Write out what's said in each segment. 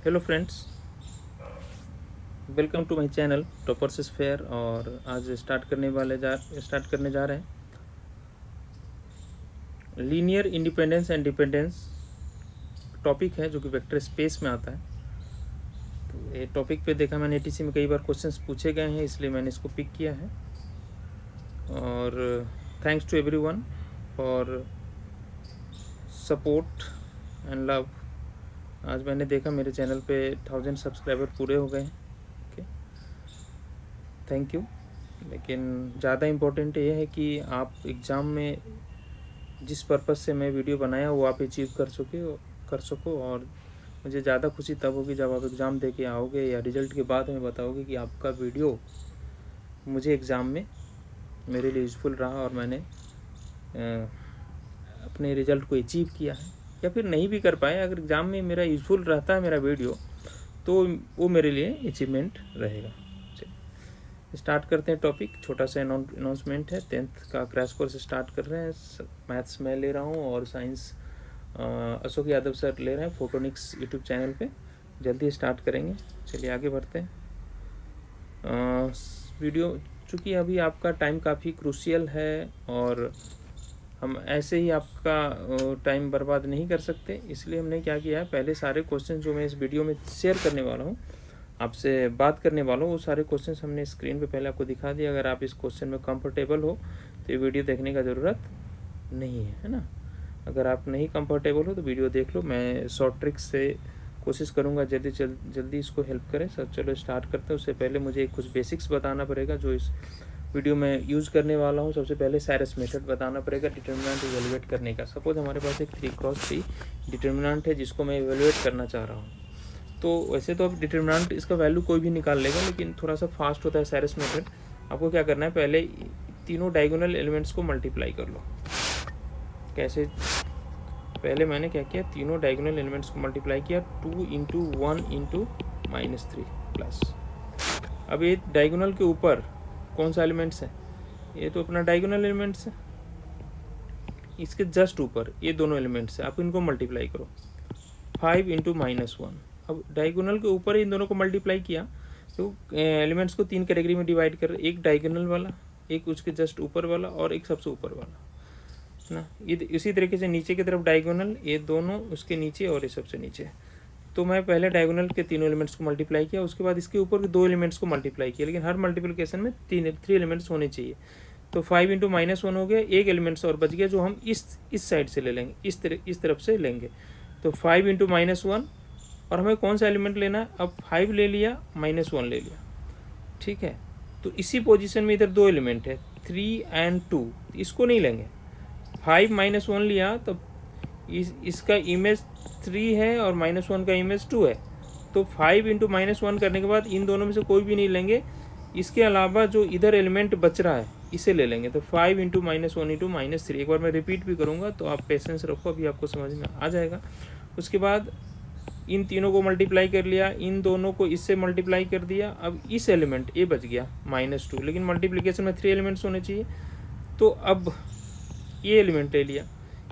Hello friends, welcome to my channel toppers fair. और आज start करने जा रहे हैं linear independence and dependence. Topic है जो कि वेक्टर स्पेस में आता है। तो ये टॉपिक पे देखा मैंने एटीसी में कई बार क्वेश्चंस पूछे गए हैं, इसलिए मैंने इसको पिक किया है। और thanks to everyone for support and love. आज मैंने देखा मेरे चैनल पे 1000 सब्सक्राइबर पूरे हो गए हैं। Okay, thank you. लेकिन ज़्यादा इम्पोर्टेंट ये है कि आप एग्ज़ाम में जिस पर्पज़ से मैं वीडियो बनाया वो आप अचीव कर सको। और मुझे ज़्यादा खुशी तब होगी जब आप एग्ज़ाम दे के आओगे या रिज़ल्ट के बाद हमें बताओगे कि आपका वीडियो मुझे एग्ज़ाम में मेरे लिए यूज़फुल रहा और मैंने अपने रिज़ल्ट को अचीव किया है। या फिर नहीं भी कर पाए, अगर एग्ज़ाम में मेरा यूज़फुल रहता है मेरा वीडियो, तो वो मेरे लिए अचीवमेंट रहेगा। स्टार्ट करते हैं टॉपिक। छोटा सा अनाउंसमेंट है, 10th का क्रैश कोर्स स्टार्ट कर रहे हैं। मैथ्स मैं ले रहा हूँ और साइंस अशोक यादव सर ले रहे हैं फोटोनिक्स यूट्यूब चैनल पे। जल्दी स्टार्ट करेंगे। चलिए आगे बढ़ते हैं। वीडियो चूँकि अभी आपका टाइम काफ़ी क्रूशियल है और हम ऐसे ही आपका टाइम बर्बाद नहीं कर सकते, इसलिए हमने क्या किया है, पहले सारे क्वेश्चन जो मैं इस वीडियो में शेयर करने वाला हूँ, आपसे बात करने वाला हूँ, वो सारे क्वेश्चंस हमने स्क्रीन पे पहले आपको दिखा दिया। अगर आप इस क्वेश्चन में कंफर्टेबल हो तो ये वीडियो देखने का ज़रूरत नहीं है ना। अगर आप नहीं कंफर्टेबल हो तो वीडियो देख लो। मैं शॉर्ट ट्रिक्स से कोशिश करूँगा जल्दी इसको हेल्प करें। सर चलो स्टार्ट करते हैं। उससे पहले मुझे कुछ बेसिक्स बताना पड़ेगा जो इस वीडियो में यूज़ करने वाला हूँ। सबसे पहले साइरस मेथड बताना पड़ेगा डिटर्मिनेंट इवेलुएट करने का। सपोज हमारे पास एक 3x3 डिटर्मिनेंट है जिसको मैं इवेलुएट करना चाह रहा हूँ। तो वैसे तो अब डिटर्मिनेंट इसका वैल्यू कोई भी निकाल लेगा, लेकिन थोड़ा सा फास्ट होता है साइरस मेथड। आपको क्या करना है, पहले तीनों डायगोनल एलिमेंट्स को मल्टीप्लाई कर लो। कैसे? पहले मैंने क्या किया, तीनों डायगोनल एलिमेंट्स को मल्टीप्लाई किया। 2 इंटू 1 इंटू -3 प्लस। अब ये डायगोनल के ऊपर कौन सा एलिमेंट्स है, ये तो अपना डायगोनल एलिमेंट्स है। इसके जस्ट ऊपर ये दोनों एलिमेंट्स है, आप इनको मल्टीप्लाई करो। 5 इंटू -1। अब डायगोनल के ऊपर इन दोनों को मल्टीप्लाई किया तो एलिमेंट्स को 3 कैटेगरी में डिवाइड कर, एक डायगोनल वाला, एक उसके जस्ट ऊपर वाला और एक सबसे ऊपर वाला, है ना। इसी तरीके से नीचे की तरफ डायगोनल, ये दोनों उसके नीचे और ये सबसे नीचे। तो मैं पहले डायगोनल के तीनों एलिमेंट्स को मल्टीप्लाई किया, उसके बाद इसके ऊपर के 2 एलिमेंट्स को मल्टीप्लाई किया, लेकिन हर मल्टीप्लिकेशन में 3 एलिमेंट्स होने चाहिए। तो 5 इंटू -1 हो गया, एक एलिमेंट्स और बच गया जो हम इस साइड से ले लेंगे, इस तरफ से लेंगे। तो 5 इंटू -1, और हमें कौन सा एलिमेंट लेना है, अब 5 ले लिया, -1 ले लिया, ठीक है। तो इसी पोजीशन में इधर 2 एलिमेंट है, 3 एंड 2, इसको नहीं लेंगे। 5 -1 लिया तो इसका इमेज 3 है और -1 का इमेज 2 है। तो 5 इंटू -1 करने के बाद इन दोनों में से कोई भी नहीं लेंगे। इसके अलावा जो इधर एलिमेंट बच रहा है इसे ले लेंगे। तो 5 इंटू -1 इंटू -3। एक बार मैं रिपीट भी करूँगा तो आप पेशेंस रखो, अभी आपको समझ में आ जाएगा। उसके बाद इन तीनों को मल्टीप्लाई कर लिया, इन दोनों को इससे मल्टीप्लाई कर दिया। अब इस एलिमेंट ये बच गया -2, लेकिन मल्टीप्लिकेशन में 3 एलिमेंट्स होने चाहिए। तो अब ये एलिमेंट ले लिया,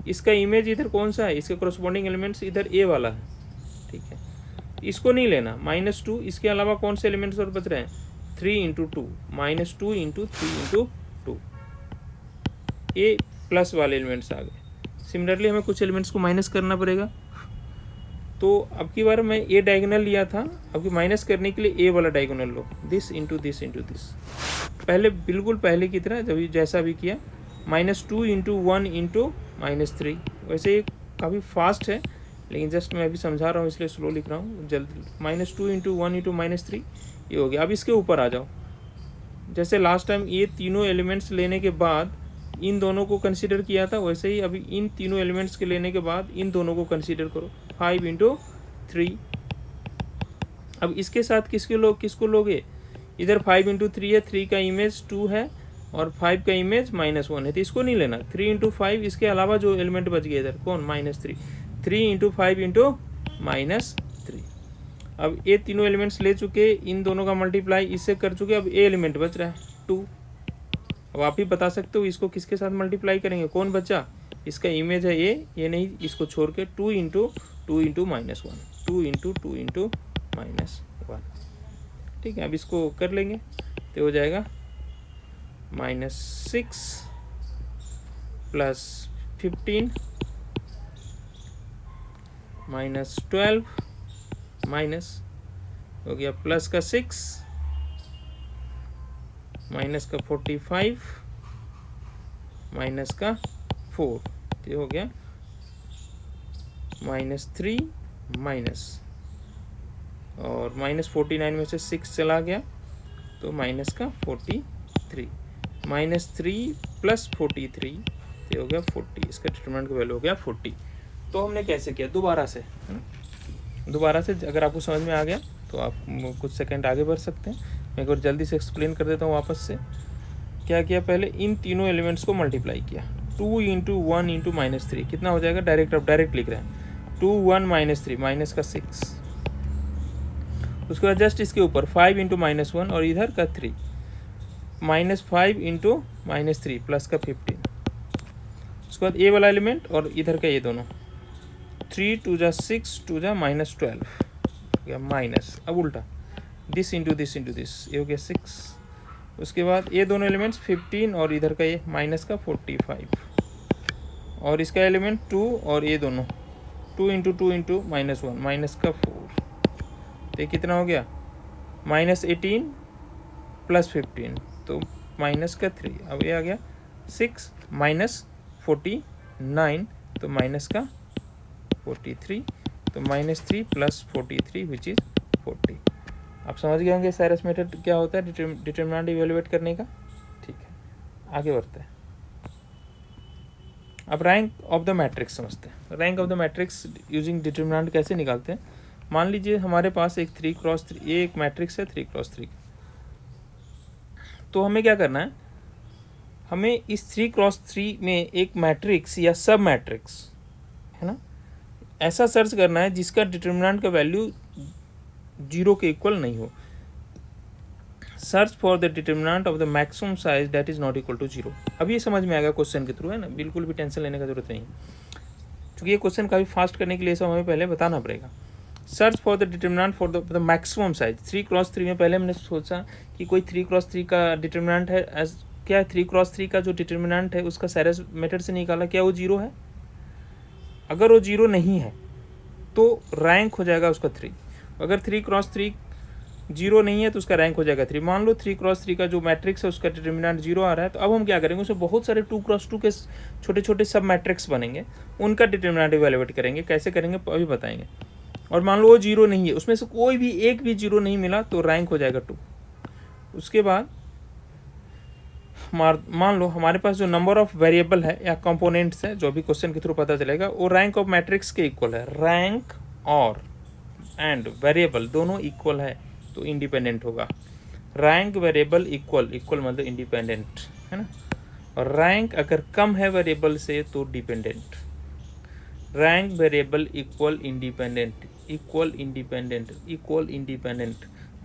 इसका इमेज इधर कौन सा है, इसके कोरस्पॉन्डिंग एलिमेंट्स इधर ए वाला है, ठीक है। इसको नहीं लेना, -2। इसके अलावा कौन से एलिमेंट्स और बच रहे हैं, 3 इंटू 2, -2 इंटू 3 इंटू 2, ये प्लस वाले एलिमेंट्स आ गए। सिमिलरली हमें कुछ एलिमेंट्स को माइनस करना पड़ेगा। तो अब की बार मैं ए डायगोनल लिया था, अब की माइनस करने के लिए ए वाला diagonal low, this into this into this. पहले बिल्कुल पहले की तरह जब जैसा भी किया, -2 इंटू 1 इंटू -3। वैसे ये काफ़ी फास्ट है, लेकिन जस्ट मैं अभी समझा रहा हूँ इसलिए स्लो लिख रहा हूँ जल्दी। -2 इंटू 1 इंटू -3 ये हो गया। अब इसके ऊपर आ जाओ। जैसे लास्ट टाइम ये तीनों एलिमेंट्स लेने के बाद इन दोनों को कंसीडर किया था, वैसे ही अभी इन तीनों एलिमेंट्स के लेने के बाद इन दोनों को कंसीडर करो। 5 इंटू 3। अब इसके साथ किसको लोगे, इधर 5 इंटू 3 है, 3 का इमेज 2 है और 5 का इमेज -1 है, तो इसको नहीं लेना। 3 इंटू 5, इसके अलावा जो एलिमेंट बच गया इधर कौन, -3। 3 इंटू 5 इंटू -3। अब ये तीनों एलिमेंट्स ले चुके, इन दोनों का मल्टीप्लाई इससे कर चुके। अब ए एलिमेंट बच रहा है 2। अब आप ही बता सकते हो इसको किसके साथ मल्टीप्लाई करेंगे, कौन बचा, इसका इमेज है ये नहीं, इसको छोड़ के 2 इंटू -1, -1। ठीक है, अब इसको कर लेंगे तो हो जाएगा -6 + 15 -12 माइनस हो गया प्लस का 6 माइनस का 45 माइनस का 4, ये हो गया -3 माइनस, और -49 में से 6 चला गया तो माइनस का 43, -3 + 43, ये हो गया 40। इसका डिटरमिनेंट का वैल्यू हो गया 40। तो हमने कैसे किया, दोबारा से अगर आपको समझ में आ गया तो आप कुछ सेकंड आगे बढ़ सकते हैं। मैं एक बार जल्दी से एक्सप्लेन कर देता हूँ वापस से। क्या किया, पहले इन तीनों एलिमेंट्स को मल्टीप्लाई किया। 2 × 1 × -3 कितना हो जाएगा, डायरेक्ट लिख रहे हैं 2 1 -3 माइनस का 6, उसके बाद जस्ट इसके ऊपर 5 × -1 और इधर का 3, -5 × -3 प्लस का 15, उसके बाद ए वाला एलिमेंट और इधर का ये दोनों 3 2 × 6 2 × -12 या माइनस, अब उल्टा दिस इंटू दिस, ये हो गया 6। उसके बाद ये दोनों एलिमेंट्स 15 और इधर का ये माइनस का 45, और इसका एलिमेंट 2 और ये दोनों 2 × 2 × -1 माइनस का 4, तो कितना हो गया -18 + 15 तो माइनस का 3। अब ये आ गया 6 -49 तो माइनस का 43, तो -3 + 43 विच इज 40। आप समझ गए होंगे साइरस मेथड क्या होता है डिटरमिनेंट इवेलुएट करने का। ठीक है, आगे बढ़ते हैं। अब रैंक ऑफ द मैट्रिक्स समझते हैं। Rank of the matrix using determinant कैसे निकालते हैं। मान लीजिए हमारे पास एक 3×3 ये एक मैट्रिक्स है 3×3, तो हमें क्या करना है, हमें इस 3×3 में एक मैट्रिक्स या सब मैट्रिक्स है ना, ऐसा सर्च करना है जिसका डिटरमिनेंट का वैल्यू 0 के इक्वल नहीं हो। Search for the determinant of the maximum size that is not equal to 0। अब ये समझ में आएगा क्वेश्चन के थ्रू, है ना, बिल्कुल भी टेंशन लेने का जरूरत नहीं, क्योंकि ये क्वेश्चन काफ़ी फास्ट करने के लिए सब हमें पहले बताना पड़ेगा। Search for the determinant for the maximum size 3×3 में पहले हमने सोचा कि कोई 3×3 का डिटरमिनेंट है, क्या 3×3 का जो डिटरमिनेंट है उसका साइरस मेथड से निकाला, क्या वो 0 है। अगर वो 0 नहीं है तो रैंक हो जाएगा उसका 3। अगर 3×3 0 नहीं है तो उसका रैंक हो जाएगा 3। मान लो 3×3 का जो मैट्रिक्स है उसका डिटरमिनेंट 0 आ रहा है, तो अब हम क्या करेंगे, उसमें बहुत सारे 2×2 के छोटे छोटे सब मैट्रिक्स बनेंगे, उनका डिटरमिनेंट इवैल्यूएट करेंगे। कैसे करेंगे अभी बताएंगे। और मान लो वो 0 नहीं है, उसमें से कोई भी एक भी 0 नहीं मिला तो रैंक हो जाएगा 2। उसके बाद मान लो हमारे पास जो नंबर ऑफ वेरिएबल है या कंपोनेंट्स है, जो भी क्वेश्चन के थ्रू पता चलेगा, वो रैंक ऑफ मैट्रिक्स के इक्वल है। रैंक और एंड वेरिएबल दोनों इक्वल है तो इंडिपेंडेंट होगा। रैंक वेरिएबल इक्वल मतलब इंडिपेंडेंट, है ना। और रैंक अगर कम है वेरिएबल से तो dependent. Rank variable equal independent.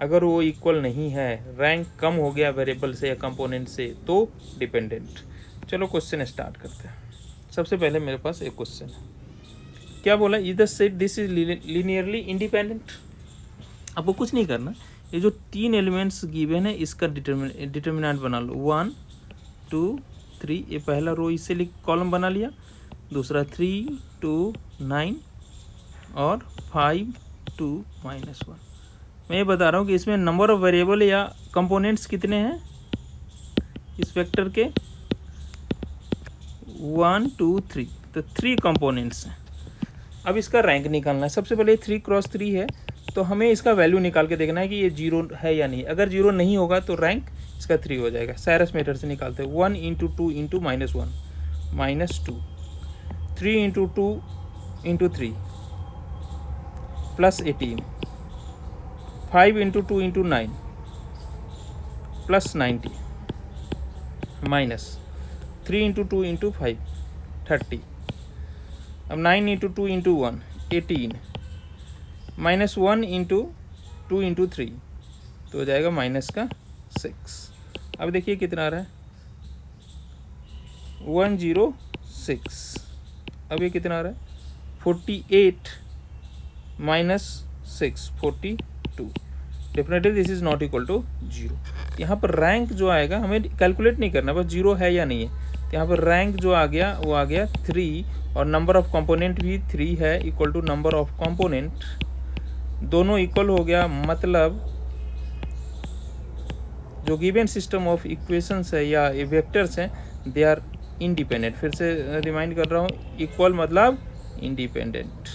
अगर वो इक्वल नहीं है, रैंक कम हो गया वेरिएबल से या कंपोनेंट से, तो डिपेंडेंट। चलो क्वेश्चन स्टार्ट करते हैं। सबसे पहले मेरे पास एक क्वेश्चन है, क्या बोला, इधर set this is linearly independent. आपको कुछ नहीं करना, ये जो 3 एलिमेंट्स गिवन है इसका डिटरमिनेंट बना लो। 1 2 3, ये पहला रो इससे कॉलम बना लिया, दूसरा 3 2 9 और 5 2 -1। मैं ये बता रहा हूँ कि इसमें नंबर ऑफ वेरिएबल या कंपोनेंट्स कितने हैं इस वेक्टर के, 1 2 3, तो 3 कंपोनेंट्स हैं। अब इसका रैंक निकालना है। सबसे पहले 3×3 है तो हमें इसका वैल्यू निकाल के देखना है कि ये 0 है या नहीं। अगर 0 नहीं होगा तो रैंक इसका 3 हो जाएगा। साइरस मेथड से निकालते हैं। 1 × 2 × -1 -2, 3 × 2 × 3 +18, 5 × 2 × 9 +90, -3 × 2 × 5 30। अब 9 × 2 × 1 18, -1 × 2 × 3 तो हो जाएगा -6। अब देखिए कितना आ रहा है, 106। अब ये कितना आ रहा है, 48 -6 42, definitely this is not equal to 0। यहाँ पर रैंक जो आएगा हमें कैलकुलेट नहीं करना, बस 0 है या नहीं है। तो यहाँ पर रैंक जो आ गया वो आ गया 3, और नंबर ऑफ कंपोनेंट भी 3 है, equal to number of component, दोनों इक्वल हो गया। मतलब जो गिवन सिस्टम ऑफ इक्वेशंस है या वेक्टर्स हैं, दे आर इंडिपेंडेंट। फिर से रिमाइंड कर रहा हूँ, इक्वल मतलब इंडिपेंडेंट।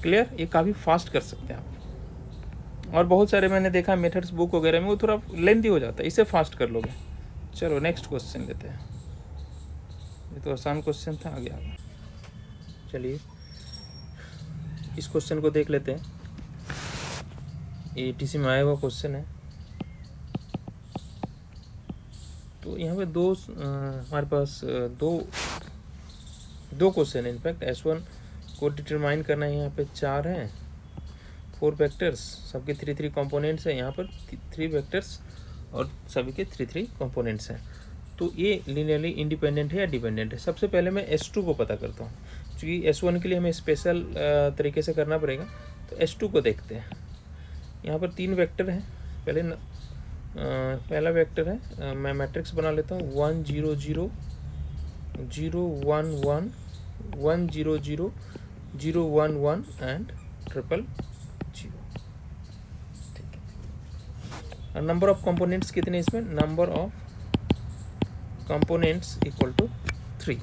क्लियर? ये काफ़ी फास्ट कर सकते हैं आप। और बहुत सारे मैंने देखा मेथड्स बुक वगैरह में वो थोड़ा लेंथी हो जाता है, इसे फास्ट कर लोगे। चलो नेक्स्ट क्वेश्चन लेते हैं। ये तो आसान क्वेश्चन था, आगे आगे। चलिए इस क्वेश्चन को देख लेते हैं। ये ATC में आया हुआ क्वेश्चन है। तो यहाँ पे हमारे पास दो क्वेश्चन है। इनफैक्ट S1 को डिटरमाइन करना है। यहाँ पे 4 हैं, 4 वेक्टर्स, सबके 3 कंपोनेंट्स हैं। यहाँ पर 3 वेक्टर्स और सभी के 3 कंपोनेंट्स हैं। तो ये लीनियरली इंडिपेंडेंट है या डिपेंडेंट है? सबसे पहले मैं S2 को पता करता हूँ, क्योंकि S1 के लिए हमें स्पेशल तरीके से करना पड़ेगा। तो S2 को देखते हैं। यहाँ पर 3 वेक्टर हैं। पहला वेक्टर है, मैं मैट्रिक्स बना लेता हूँ, 1 0 0 0 1 1 1 0 0 0 1 1 एंड 0 0 0। ठीक है। और नंबर ऑफ कंपोनेंट्स कितने इसमें? Number of components equal to 3।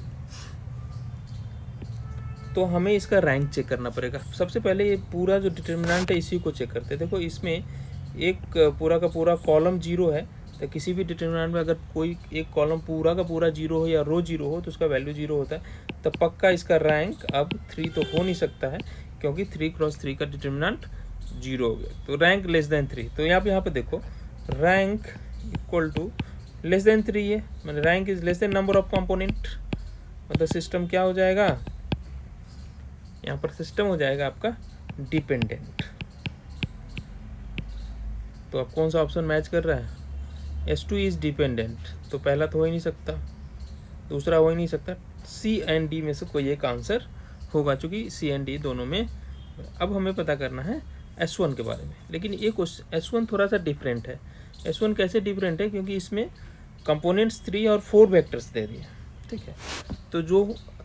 तो हमें इसका रैंक चेक करना पड़ेगा। सबसे पहले ये पूरा जो डिटर्मिनेंट है इसी को चेक करते हैं। देखो इसमें एक पूरा का पूरा कॉलम 0 है, तो किसी भी डिटर्मिनेंट में अगर कोई एक कॉलम पूरा का पूरा 0 हो या रो 0 हो तो उसका वैल्यू 0 होता है। तो पक्का इसका रैंक अब 3 तो हो नहीं सकता है, क्योंकि 3 क्रॉस 3 का डिटर्मिनेंट 0 हो गया। तो रैंक लेस देन 3। तो यहाँ पे देखो, rank equal to less than 3 है, मतलब rank is less than number of component. मतलब सिस्टम क्या हो जाएगा? यहाँ पर सिस्टम हो जाएगा आपका डिपेंडेंट। तो अब कौन सा ऑप्शन मैच कर रहा है? S2 is dependent. तो पहला तो हो ही नहीं सकता, दूसरा हो ही नहीं सकता। C एंड D में से कोई एक आंसर होगा, चूँकि C एंड D दोनों में। अब हमें पता करना है S1 के बारे में। लेकिन ये क्वेश्चन S1 थोड़ा सा डिफरेंट है। S1 कैसे डिफरेंट है? क्योंकि इसमें कंपोनेंट्स 3 और 4 वेक्टर्स दे दिए। ठीक है।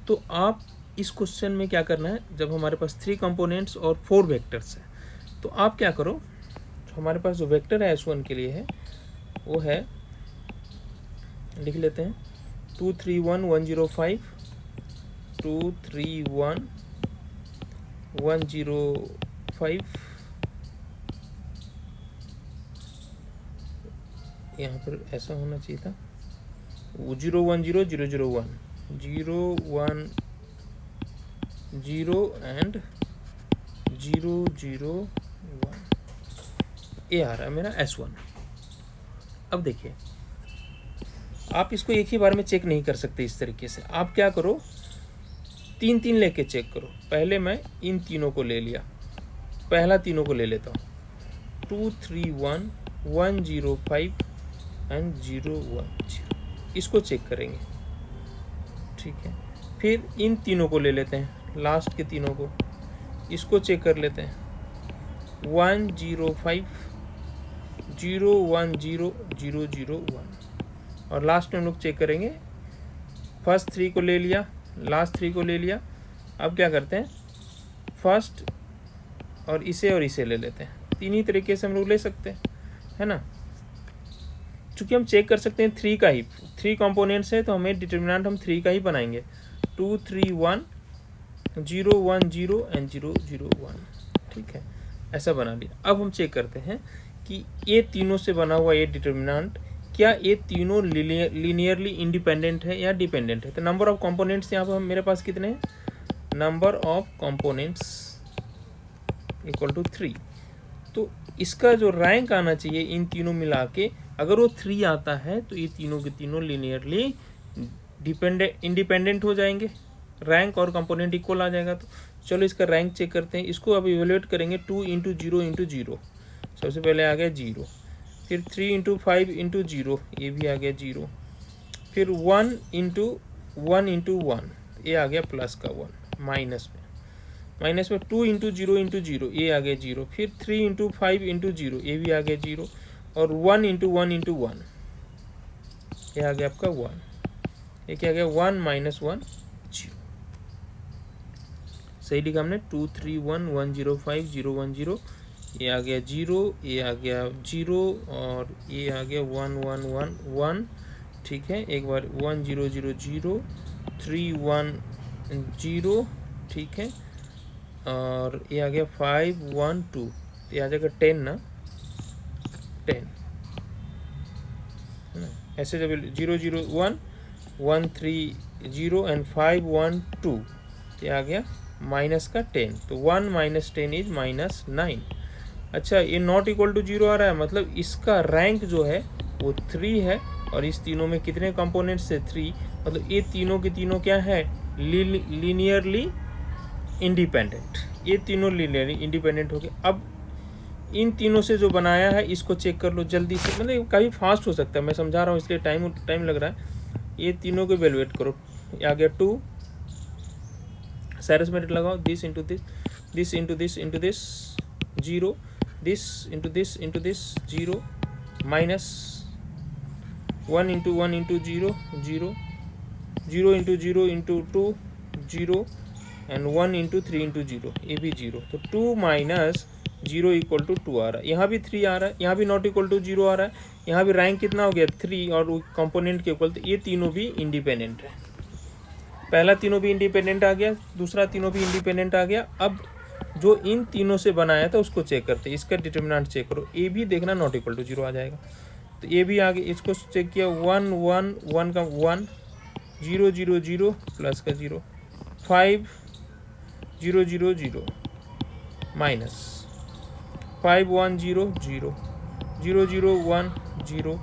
तो आप इस क्वेश्चन में क्या करना है, जब हमारे पास 3 कंपोनेंट्स और 4 वेक्टर्स है, तो आप क्या करो, हमारे पास जो वेक्टर है S1 के लिए है वो है, लिख लेते हैं 2 3 1 1 0 5 2 3 1 1 0 5। यहाँ पर ऐसा होना चाहिए था 0 1 0 0 0 1 0 1 0 एंड 0 0 1। ये आ रहा है मेरा S1। अब देखिए, आप इसको एक ही बार में चेक नहीं कर सकते इस तरीके से। आप क्या करो, 3 3 लेके चेक करो। पहले मैं इन तीनों को ले लिया, पहला तीनों को ले लेता हूँ, 2 3 1 1 0 5 एंड 0 1 0। इसको चेक करेंगे। ठीक है। फिर इन तीनों को ले लेते हैं, लास्ट के तीनों को, इसको चेक कर लेते हैं, 1 0 5 0 1 0 0 0 1। और लास्ट में हम लोग चेक करेंगे, फर्स्ट 3 को ले लिया, लास्ट 3 को ले लिया। अब क्या करते हैं, फर्स्ट और इसे ले लेते हैं। 3 ही तरीके से हम लोग ले सकते हैं, है ना। चूँकि हम चेक कर सकते हैं 3 का ही, 3 कंपोनेंट्स है तो हमें डिटर्मिनेंट हम 3 का ही बनाएंगे। 2 3 1 0 1 0 एंड 0 0 1। ठीक है, ऐसा बना लिया। अब हम चेक करते हैं कि ये तीनों से बना हुआ ये डिटर्मिनेंट, क्या ये तीनों लीनियरली इंडिपेंडेंट है या डिपेंडेंट है। तो नंबर ऑफ कंपोनेंट्स यहाँ पर मेरे पास कितने हैं, number of components equal to 3। तो इसका जो रैंक आना चाहिए इन तीनों मिला के, अगर वो 3 आता है तो ये तीनों के तीनों लीनियरली इंडिपेंडेंट हो जाएंगे, रैंक और कंपोनेंट इक्वल आ जाएगा। तो चलो इसका रैंक चेक करते हैं। इसको अब इवेल्युएट करेंगे 2 × 0 × 0। सबसे पहले आ गया 0, फिर 3 × 5 × 0, ये भी आ गया 0, फिर 1 × 1 × 1, ये आ गया प्लस का 1। माइनस में 2 इंटू जीरो ये आ गया 0, फिर 3 इंटू 5 इंटू जीरो ये भी आ गया 0, और 1 इंटू 1 इंटू 1 ये आ गया आपका 1, ये क्या आ गया 1 माइनस 1 0। सही लिखा हमने 2 3 1 1 0 5 0 1 0, ये आ गया 0, ये आ गया 0, और ये आ गया 1 1 1 1। ठीक है, एक बार 1 0 0 0 3 1 0। ठीक है, और ये आ गया 5 1 2, ये आ जाएगा 10 ना, 10 है ना। ऐसे जब 0 0 1 1 3 0 एंड 5 1 2, ये आ गया माइनस का 10, तो 1 माइनस 10 इज माइनस 9। अच्छा, ये नॉट इक्वल टू 0 आ रहा है, मतलब इसका रैंक जो है वो 3 है, और इस तीनों में कितने कंपोनेंट्स है 3, मतलब ये तीनों के तीनों क्या है लीनियरली इंडिपेंडेंट, ये तीनों लीनियरली इंडिपेंडेंट हो गए। अब इन तीनों से जो बनाया है इसको चेक कर लो जल्दी से, मतलब काफ़ी फास्ट हो सकता है, मैं समझा रहा हूँ इसलिए टाइम लग रहा है। ये तीनों को इवैल्यूएट करो, आ गया 2, साइरस मेरिट लगाओ, this into this, this into this into this 0, this into this into this 0, minus 1 into 1 into 0 0, 0 into 0 into 2 0, and 1 into 3 into 0 ये भी 0, तो 2 माइनस 0 इक्वल टू 2 आ रहा है, यहाँ भी 3 आ रहा है, यहाँ भी नॉट इक्वल टू 0 आ रहा है, यहाँ भी रैंक कितना हो गया 3 और कंपोनेंट के इक्वल, तो ये तीनों भी इंडिपेंडेंट है। पहला तीनों भी इंडिपेंडेंट आ गया, दूसरा तीनों भी इंडिपेंडेंट आ गया। अब जो इन तीनों से बनाया था उसको चेक करते हैं, इसका डिटर्मिनेंट चेक करो, ए भी देखना नॉट इक्वल टू 0 आ जाएगा, तो ये भी आ गया, इसको चेक किया 1 1 1 का 1 0 0 0 प्लस का 0 5 0 0 0 माइनस 5 1 0 0 0 0 1 0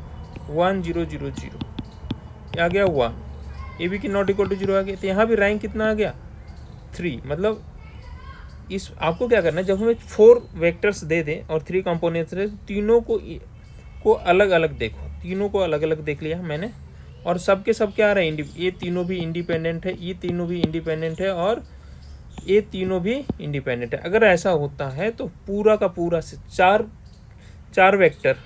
1 0 0 0, आ गया 1, ये भी कि नॉट इक्वल टू 0 आ गया, तो यहाँ भी रैंक कितना आ गया 3। मतलब इस आपको क्या करना है, जब हमें 4 वेक्टर्स दे दें और 3 कंपोनेंट्स दे, तीनों को अलग अलग देखो, तीनों को अलग अलग देख लिया मैंने, और सब के सब क्या आ रहा है ये तीनों भी इंडिपेंडेंट है, ये तीनों भी इंडिपेंडेंट है, और ये तीनों भी इंडिपेंडेंट है। अगर ऐसा होता है तो पूरा का पूरा से चार वेक्टर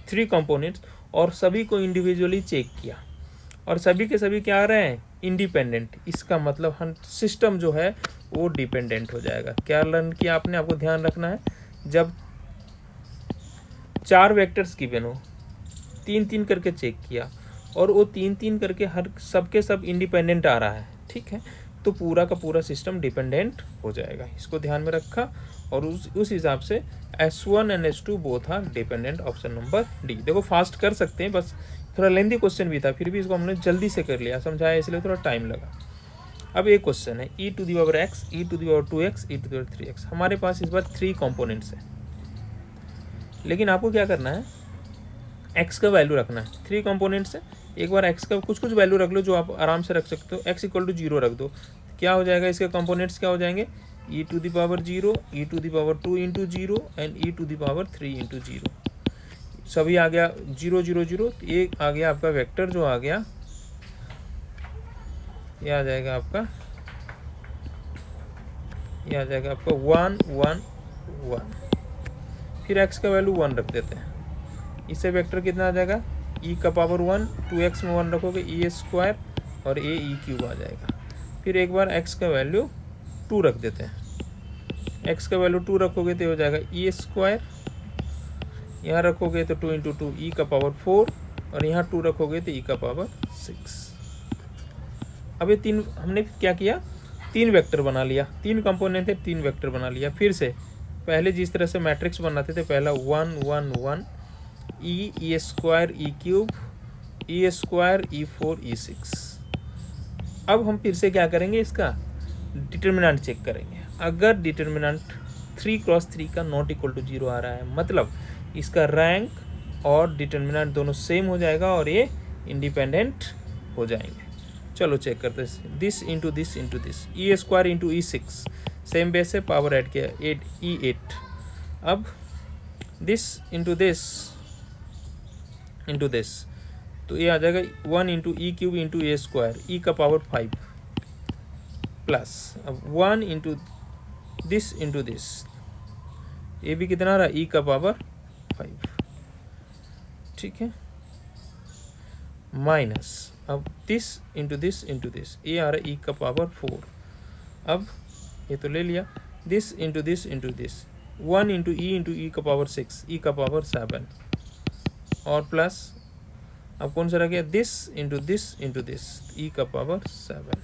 3 कंपोनेंट्स और सभी को इंडिविजुअली चेक किया, और सभी के सभी क्या आ रहे हैं इंडिपेंडेंट, इसका मतलब हम सिस्टम जो है वो डिपेंडेंट हो जाएगा। क्या लर्न किया आपने, आपको ध्यान रखना है, जब 4 वेक्टर्स गिवन हो, 3 करके चेक किया, और वो 3 करके हर सबके सब इंडिपेंडेंट आ रहा है, ठीक है, तो पूरा का पूरा सिस्टम डिपेंडेंट हो जाएगा। इसको ध्यान में रखा, और उस हिसाब से S1 and S2 both are dependent, option number D. देखो फास्ट कर सकते हैं, बस थोड़ा लेंदी क्वेश्चन भी था, फिर भी इसको हमने जल्दी से कर लिया, समझाया इसलिए थोड़ा टाइम लगा। अब एक क्वेश्चन है e to the power x, e to the power 2x, e to the power 3x। हमारे पास इस बार 3 कंपोनेंट्स है, लेकिन आपको क्या करना है, x का वैल्यू रखना है। 3 कंपोनेंट्स है, एक बार x का कुछ वैल्यू रख लो जो आप आराम से रख सकते हो। x इक्वल टू 0 रख दो, क्या हो जाएगा, इसके कंपोनेंट्स क्या हो जाएंगे, e to the power 0, e to the power 2 into 0 and e to the power 3 into 0। सभी आ गया 0 0 0, ये आ गया आपका वेक्टर जो आ गया, ये आ जाएगा आपका 1 1 1। फिर x का वैल्यू 1 रख देते हैं, इससे वेक्टर कितना आ जाएगा, e का पावर 1, 2x में 1 रखोगे e स्क्वायर और a e क्यूब आ जाएगा। फिर एक बार x का वैल्यू 2 रख देते हैं, x का वैल्यू 2 रखोगे तो हो जाएगा e स्क्वायर, यहाँ रखोगे तो 2 इंटू 2 e का पावर 4, और यहाँ 2 रखोगे तो e का पावर 6। अब ये 3 हमने क्या किया, 3 वेक्टर बना लिया, 3 कंपोनेंट थे, 3 वेक्टर बना लिया। फिर से पहले जिस तरह से मैट्रिक्स बनाते थे, पहला 1 1 1 e square e cube e square e 4 e 6। अब हम फिर से क्या करेंगे, इसका डिटर्मिनेंट चेक करेंगे। अगर डिटर्मिनेंट 3 क्रॉस 3 का नॉट इक्वल टू 0 आ रहा है, मतलब इसका रैंक और डिटर्मिनेंट दोनों सेम हो जाएगा और ये इंडिपेंडेंट हो जाएंगे। चलो चेक करते हैं, this into this into this, E square into E 6, same base से पावर ऐड किया 8 ई 8। अब दिस इंटू दिस, तो ये आ जाएगा 1 इंटू ई क्यूब इंटू ए स्क्वायर, ई का पावर 5, प्लस अब 1 इंटू दिस, ये भी कितना आ रहा है, ई का पावर 5, ठीक है, माइनस अब दिस, ये आ रहा है ई का पावर 4। अब ये तो ले लिया, दिस, 1 इंटू ई का पावर 6, ई का पावर 7, और प्लस अब कौन सा रह गया, दिस, ई का पावर 7।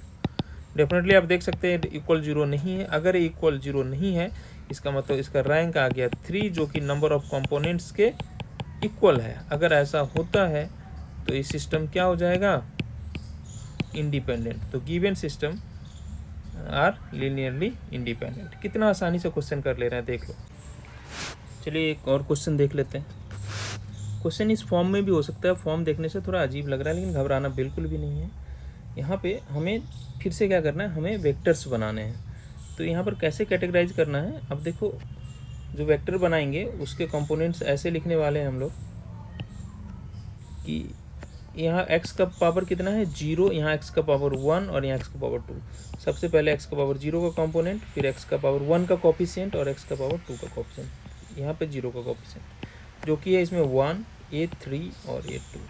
डेफिनेटली आप देख सकते हैं इक्वल 0 नहीं है। अगर इक्वल 0 नहीं है, इसका मतलब इसका रैंक आ गया 3, जो कि नंबर ऑफ कंपोनेंट्स के इक्वल है। अगर ऐसा होता है तो ये सिस्टम क्या हो जाएगा, इंडिपेंडेंट। तो given system are linearly independent. कितना आसानी से क्वेश्चन कर ले रहे हैं, देख लो। चलिए एक और क्वेश्चन देख लेते हैं। क्वेश्चन इस फॉर्म में भी हो सकता है, फॉर्म देखने से थोड़ा अजीब लग रहा है, लेकिन घबराना बिल्कुल भी नहीं है। यहाँ पे हमें फिर से क्या करना है, हमें वेक्टर्स बनाने हैं। तो यहाँ पर कैसे कैटेगराइज करना है, अब देखो, जो वेक्टर बनाएंगे उसके कंपोनेंट्स ऐसे लिखने वाले हैं हम लोग कि यहाँ x का पावर कितना है, 0, यहाँ x का पावर 1 और यहाँ x का पावर 2। सबसे पहले x का पावर 0 का कंपोनेंट, फिर x का पावर 1 का कोफिशिएंट और x का पावर 2 का कोफिशिएंट। यहाँ पे 0 का कोफिशिएंट जो कि है इसमें 1, ये 3 और ये 2।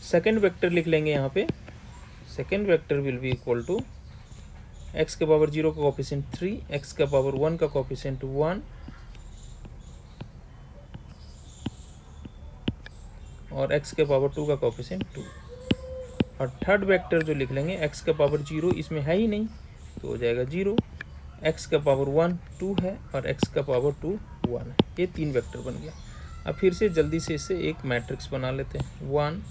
सेकेंड वेक्टर लिख लेंगे यहाँ पे, second vector will be equal to x के पावर 0 का कोफिशिएंट 3, x का पावर 1 का कोफिशिएंट 1 और x के पावर 2 का कोफिशिएंट 2। और थर्ड वेक्टर जो लिख लेंगे, x का पावर 0 इसमें है ही नहीं तो हो जाएगा 0, x का पावर 1 2 है और x का पावर 2 1 है। ये 3 वेक्टर बन गया। अब फिर से जल्दी से इससे एक मैट्रिक्स बना लेते हैं, 1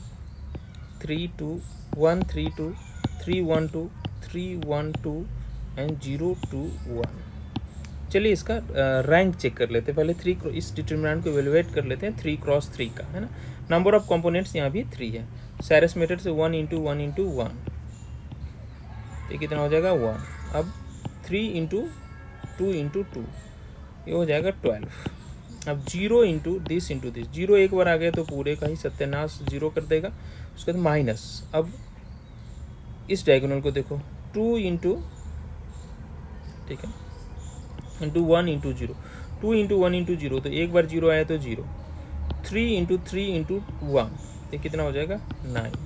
3 2 1 3 2 3 1 2 3 1 2 एंड 0 2 1। चलिए इसका रैंक चेक कर लेते हैं। पहले 3 इस डिटरमिनेंट को इवेलुएट कर लेते हैं, 3 क्रॉस 3 का, है ना। नंबर ऑफ कंपोनेंट्स यहाँ भी 3 है। साइरस मेथड से 1 इंटू 1 इंटू 1, ये कितना हो जाएगा 1। अब 3 इंटू 2 इंटू 2, ये हो जाएगा 12। अब 0 इंटू दिस, 0 एक बार आ गया तो पूरे का ही सत्यानाश 0 कर देगा। उसके बाद माइनस, अब इस डायगोनल को देखो, 2 इंटू, ठीक है, इंटू 1 इंटू 0, 2 इंटू 1 इंटू 0, तो एक बार 0 आया तो 0। 3 इंटू 3 इंटू 1, ये कितना हो जाएगा 9।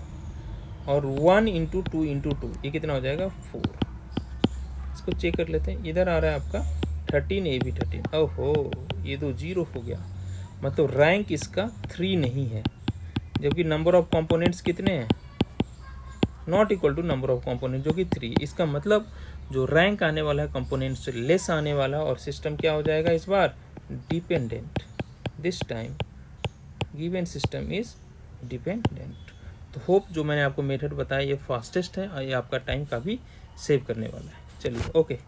और 1 इंटू 2 इंटू 2, ये कितना हो जाएगा 4। इसको चेक कर लेते हैं। इधर आ रहा है आपका 13, ये भी 13। ओहो, ये तो 0 हो गया, मतलब रैंक इसका 3 नहीं है, जबकि नंबर ऑफ कंपोनेंट्स कितने हैं, not equal to number of component जो कि 3। इसका मतलब जो रैंक आने वाला है कंपोनेंट से लेस आने वाला है, और सिस्टम क्या हो जाएगा इस बार, dependent. This time given system is dependent. तो होप जो मैंने आपको मेथड बताया ये फास्टेस्ट है और ये आपका टाइम काफ़ी सेव करने वाला है। चलिए ओके।